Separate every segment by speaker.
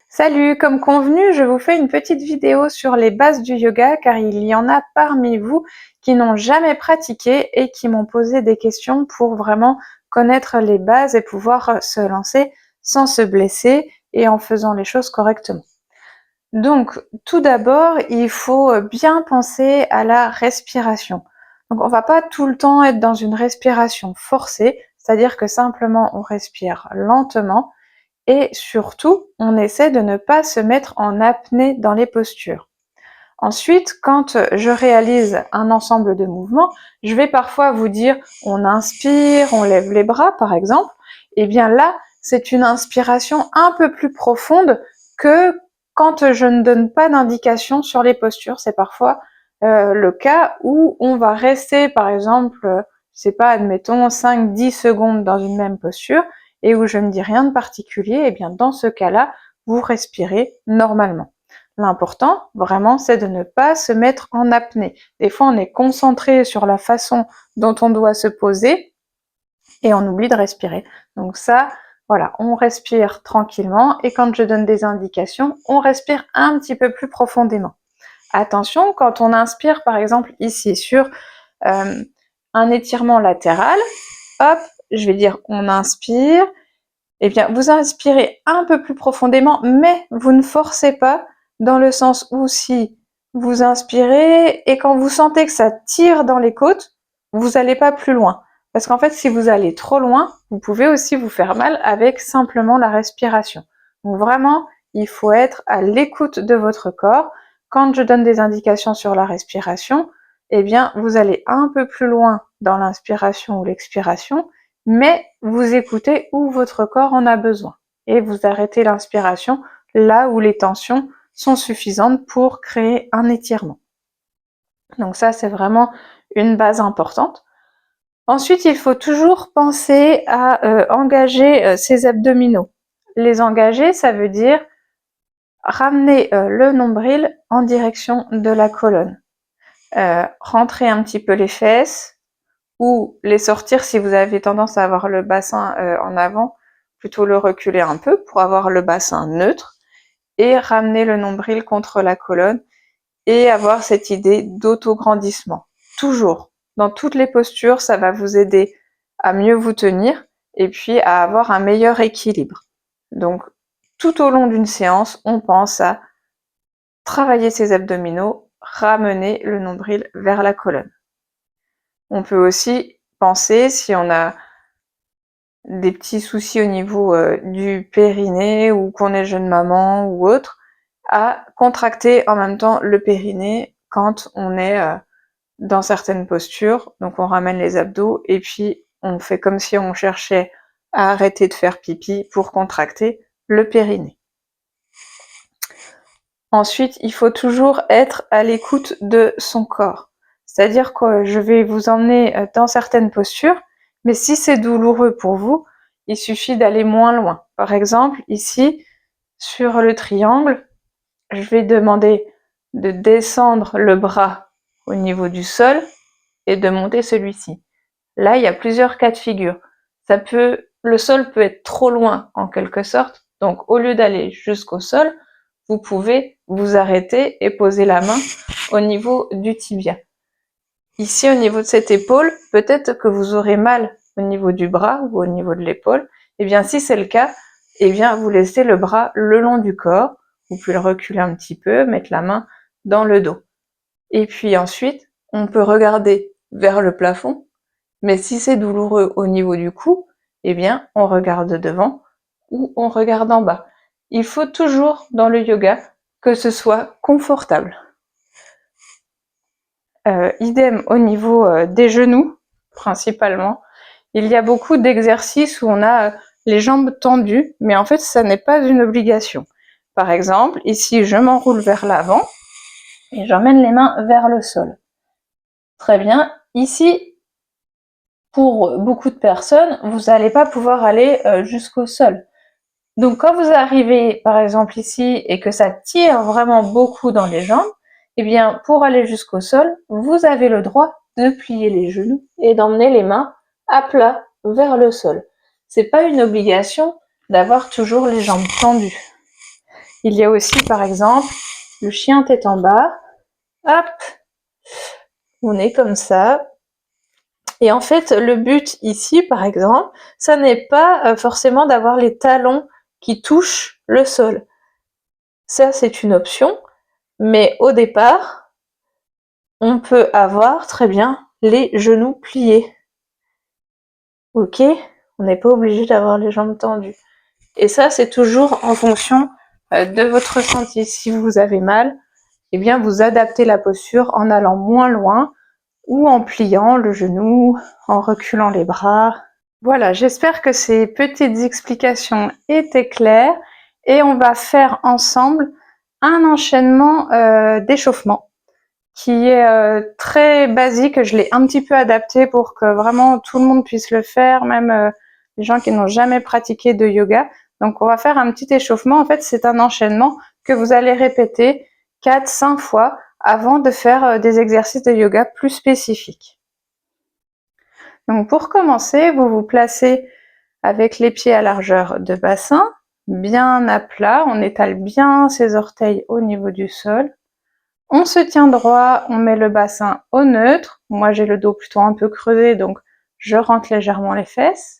Speaker 1: Salut, comme convenu, je vous fais une petite vidéo sur les bases du yoga car il y en a parmi vous qui n'ont jamais pratiqué et qui m'ont posé des questions pour vraiment connaître les bases et pouvoir se lancer sans se blesser et en faisant les choses correctement. Donc, tout d'abord, il faut bien penser à la respiration. Donc, on va pas tout le temps être dans une respiration forcée, c'est-à-dire que simplement on respire lentement et surtout, on essaie de ne pas se mettre en apnée dans les postures. Ensuite, quand je réalise un ensemble de mouvements, je vais parfois vous dire on inspire, on lève les bras par exemple. Et bien là, c'est une inspiration un peu plus profonde que quand je ne donne pas d'indication sur les postures. C'est parfois le cas où on va rester par exemple, je sais pas, admettons 5-10 secondes dans une même posture et où je ne dis rien de particulier. Et bien dans ce cas-là, vous respirez normalement. L'important, vraiment, c'est de ne pas se mettre en apnée. Des fois, on est concentré sur la façon dont on doit se poser et on oublie de respirer. Donc ça, voilà, on respire tranquillement et quand je donne des indications, on respire un petit peu plus profondément. Attention, quand on inspire, par exemple, ici, sur un étirement latéral, hop, je vais dire on inspire, eh bien, vous inspirez un peu plus profondément, mais vous ne forcez pas dans le sens où si vous inspirez et quand vous sentez que ça tire dans les côtes, vous n'allez pas plus loin. Parce qu'en fait, si vous allez trop loin, vous pouvez aussi vous faire mal avec simplement la respiration. Donc vraiment, il faut être à l'écoute de votre corps. Quand je donne des indications sur la respiration, eh bien, vous allez un peu plus loin dans l'inspiration ou l'expiration, mais vous écoutez où votre corps en a besoin et vous arrêtez l'inspiration là où les tensions sont suffisantes pour créer un étirement. Donc ça, c'est vraiment une base importante. Ensuite, il faut toujours penser à engager ses abdominaux. Les engager, ça veut dire ramener le nombril en direction de la colonne. Rentrer un petit peu les fesses, ou les sortir si vous avez tendance à avoir le bassin en avant, plutôt le reculer un peu pour avoir le bassin neutre et ramener le nombril contre la colonne et avoir cette idée d'autograndissement. Toujours, dans toutes les postures, ça va vous aider à mieux vous tenir et puis à avoir un meilleur équilibre. Donc, tout au long d'une séance, on pense à travailler ses abdominaux, ramener le nombril vers la colonne. On peut aussi penser, si on a des petits soucis au niveau du périnée ou qu'on est jeune maman ou autre, à contracter en même temps le périnée quand on est dans certaines postures. Donc on ramène les abdos et puis on fait comme si on cherchait à arrêter de faire pipi pour contracter le périnée. Ensuite, il faut toujours être à l'écoute de son corps. C'est-à-dire que je vais vous emmener dans certaines postures, mais si c'est douloureux pour vous, il suffit d'aller moins loin. Par exemple, ici, sur le triangle, je vais demander de descendre le bras au niveau du sol et de monter celui-ci. Là, il y a plusieurs cas de figure. Le sol peut être trop loin en quelque sorte, donc au lieu d'aller jusqu'au sol, vous pouvez vous arrêter et poser la main au niveau du tibia. Ici, au niveau de cette épaule, peut-être que vous aurez mal au niveau du bras ou au niveau de l'épaule. Eh bien, si c'est le cas, eh bien, vous laissez le bras le long du corps. Vous pouvez le reculer un petit peu, mettre la main dans le dos. Et puis ensuite, on peut regarder vers le plafond. Mais si c'est douloureux au niveau du cou, eh bien, on regarde devant ou on regarde en bas. Il faut toujours, dans le yoga, que ce soit confortable. Idem au niveau des genoux, principalement. Il y a beaucoup d'exercices où on a les jambes tendues, mais en fait, ça n'est pas une obligation. Par exemple, ici, je m'enroule vers l'avant et j'emmène les mains vers le sol. Très bien. Ici, pour beaucoup de personnes, vous n'allez pas pouvoir aller jusqu'au sol. Donc quand vous arrivez par exemple ici et que ça tire vraiment beaucoup dans les jambes, eh bien pour aller jusqu'au sol, vous avez le droit de plier les genoux et d'emmener les mains à plat vers le sol. c'est pas une obligation d'avoir toujours les jambes tendues. Il y a aussi, par exemple, le chien tête en bas. Hop, on est comme ça. Et en fait, le but ici, par exemple, ça n'est pas forcément d'avoir les talons qui touchent le sol. Ça, c'est une option, mais au départ, on peut avoir très bien les genoux pliés. Ok, on n'est pas obligé d'avoir les jambes tendues. Et ça, c'est toujours en fonction de votre ressenti. Si vous avez mal, eh bien, vous adaptez la posture en allant moins loin ou en pliant le genou, en reculant les bras. Voilà, j'espère que ces petites explications étaient claires et on va faire ensemble un enchaînement d'échauffement qui est très basique. Je l'ai un petit peu adapté pour que vraiment tout le monde puisse le faire, même les gens qui n'ont jamais pratiqué de yoga. Donc on va faire un petit échauffement. En fait, c'est un enchaînement que vous allez répéter 4-5 fois avant de faire des exercices de yoga plus spécifiques. Donc pour commencer, vous vous placez avec les pieds à largeur de bassin, bien à plat, on étale bien ses orteils au niveau du sol. On se tient droit, on met le bassin au neutre. Moi j'ai le dos plutôt un peu creusé, donc je rentre légèrement les fesses.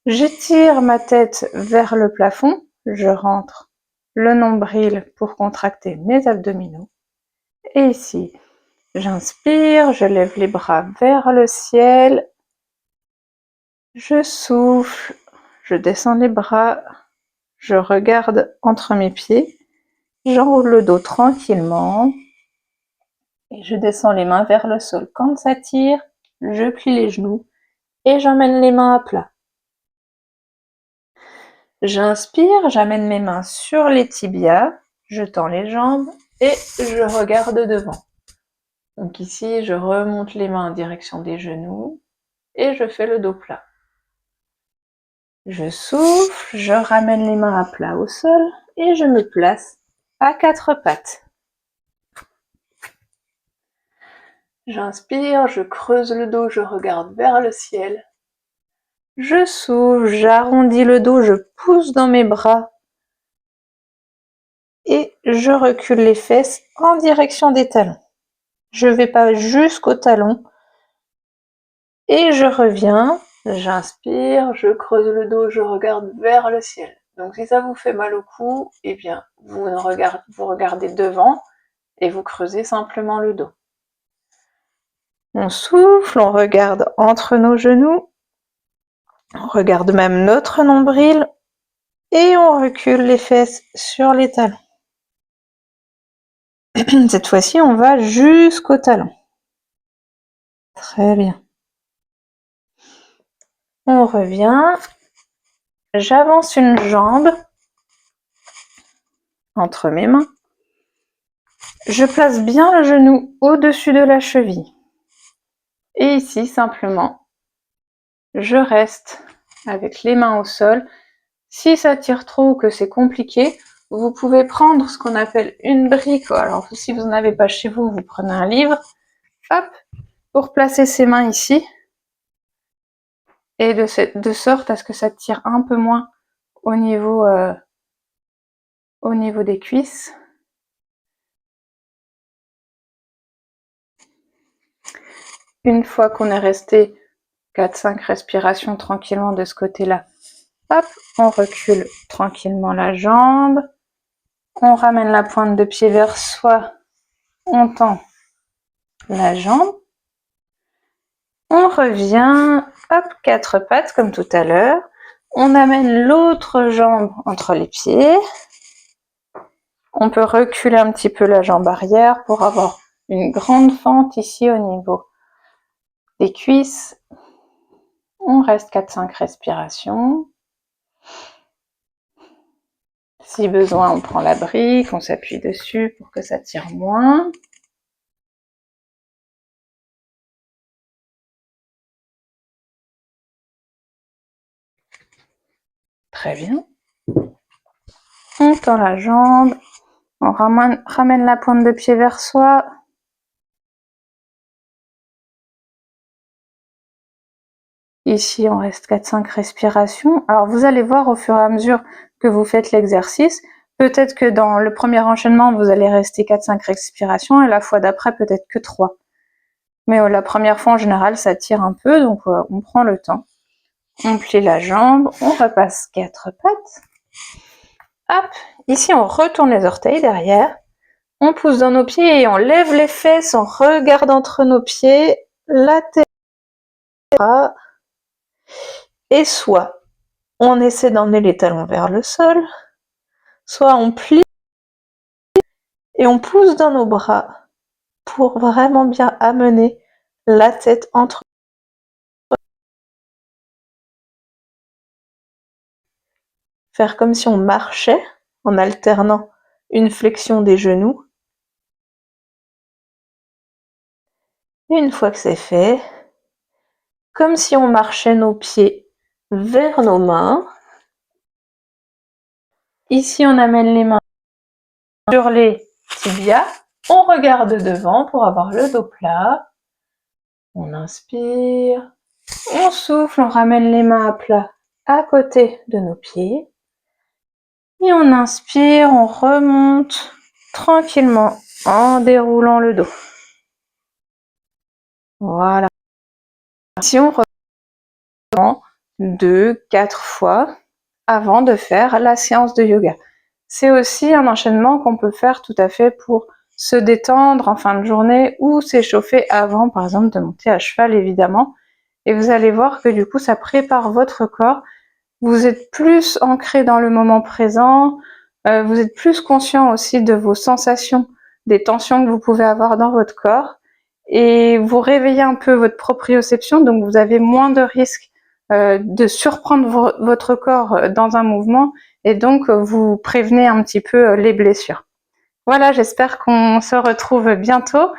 Speaker 1: J'étire ma tête vers le plafond, je rentre le nombril pour contracter mes abdominaux. Et ici, j'inspire, je lève les bras vers le ciel. Je souffle, je descends les bras, je regarde entre mes pieds, j'enroule le dos tranquillement et je descends les mains vers le sol. Quand ça tire, je plie les genoux et j'emmène les mains à plat. J'inspire, j'amène mes mains sur les tibias, je tends les jambes et je regarde devant. Donc ici, je remonte les mains en direction des genoux et je fais le dos plat. Je souffle, je ramène les mains à plat au sol et je me place à quatre pattes. J'inspire, je creuse le dos, je regarde vers le ciel. Je souffle, j'arrondis le dos, je pousse dans mes bras et je recule les fesses en direction des talons. Je ne vais pas jusqu'au talon et je reviens. J'inspire, je creuse le dos, je regarde vers le ciel. Donc si ça vous fait mal au cou, eh bien vous regardez devant et vous creusez simplement le dos. On souffle, on regarde entre nos genoux, on regarde même notre nombril et on recule les fesses sur les talons. Cette fois-ci, on va jusqu'au talon. Très bien. On revient. J'avance une jambe entre mes mains. Je place bien le genou au-dessus de la cheville. Et ici, simplement, je reste avec les mains au sol. Si ça tire trop ou que c'est compliqué, vous pouvez prendre ce qu'on appelle une brique. Alors, si vous n'en avez pas chez vous, vous prenez un livre. Hop, pour placer ses mains ici. Et de sorte à ce que ça tire un peu moins au niveau des cuisses. Une fois qu'on est resté 4-5 respirations tranquillement de ce côté-là, hop, on recule tranquillement la jambe, on ramène la pointe de pied vers soi, on tend la jambe, on revient, hop, quatre pattes comme tout à l'heure, on amène l'autre jambe entre les pieds, on peut reculer un petit peu la jambe arrière pour avoir une grande fente ici au niveau des cuisses. On reste 4-5 respirations. Si besoin, on prend la brique, on s'appuie dessus pour que ça tire moins. Très bien. On tend la jambe, on ramène la pointe de pied vers soi. Ici, on reste 4-5 respirations. Alors, vous allez voir au fur et à mesure que vous faites l'exercice, peut-être que dans le premier enchaînement, vous allez rester 4-5 respirations et la fois d'après, peut-être que 3. Mais la première fois, en général, ça tire un peu, donc on prend le temps. On plie la jambe, on repasse 4 pattes. Hop, ici, on retourne les orteils derrière. On pousse dans nos pieds et on lève les fesses, on regarde entre nos pieds, la tête, et soit on essaie d'emmener les talons vers le sol, soit on plie et on pousse dans nos bras pour vraiment bien amener la tête entre. Faire comme si on marchait en alternant une flexion des genoux. Et une fois que c'est fait, comme si on marchait nos pieds vers nos mains. Ici, on amène les mains sur les tibias. On regarde devant pour avoir le dos plat. On inspire. On souffle, on ramène les mains à plat à côté de nos pieds. Et on inspire, on remonte tranquillement en déroulant le dos. Voilà. Si on reprend 2-4 fois avant de faire la séance de yoga. C'est aussi un enchaînement qu'on peut faire tout à fait pour se détendre en fin de journée ou s'échauffer avant, par exemple, de monter à cheval, évidemment. Et vous allez voir que du coup, ça prépare votre corps. Vous êtes plus ancré dans le moment présent. Vous êtes plus conscient aussi de vos sensations, des tensions que vous pouvez avoir dans votre corps. Et vous réveillez un peu votre proprioception, donc vous avez moins de risques de surprendre votre corps dans un mouvement et donc vous prévenez un petit peu les blessures. Voilà, j'espère qu'on se retrouve bientôt.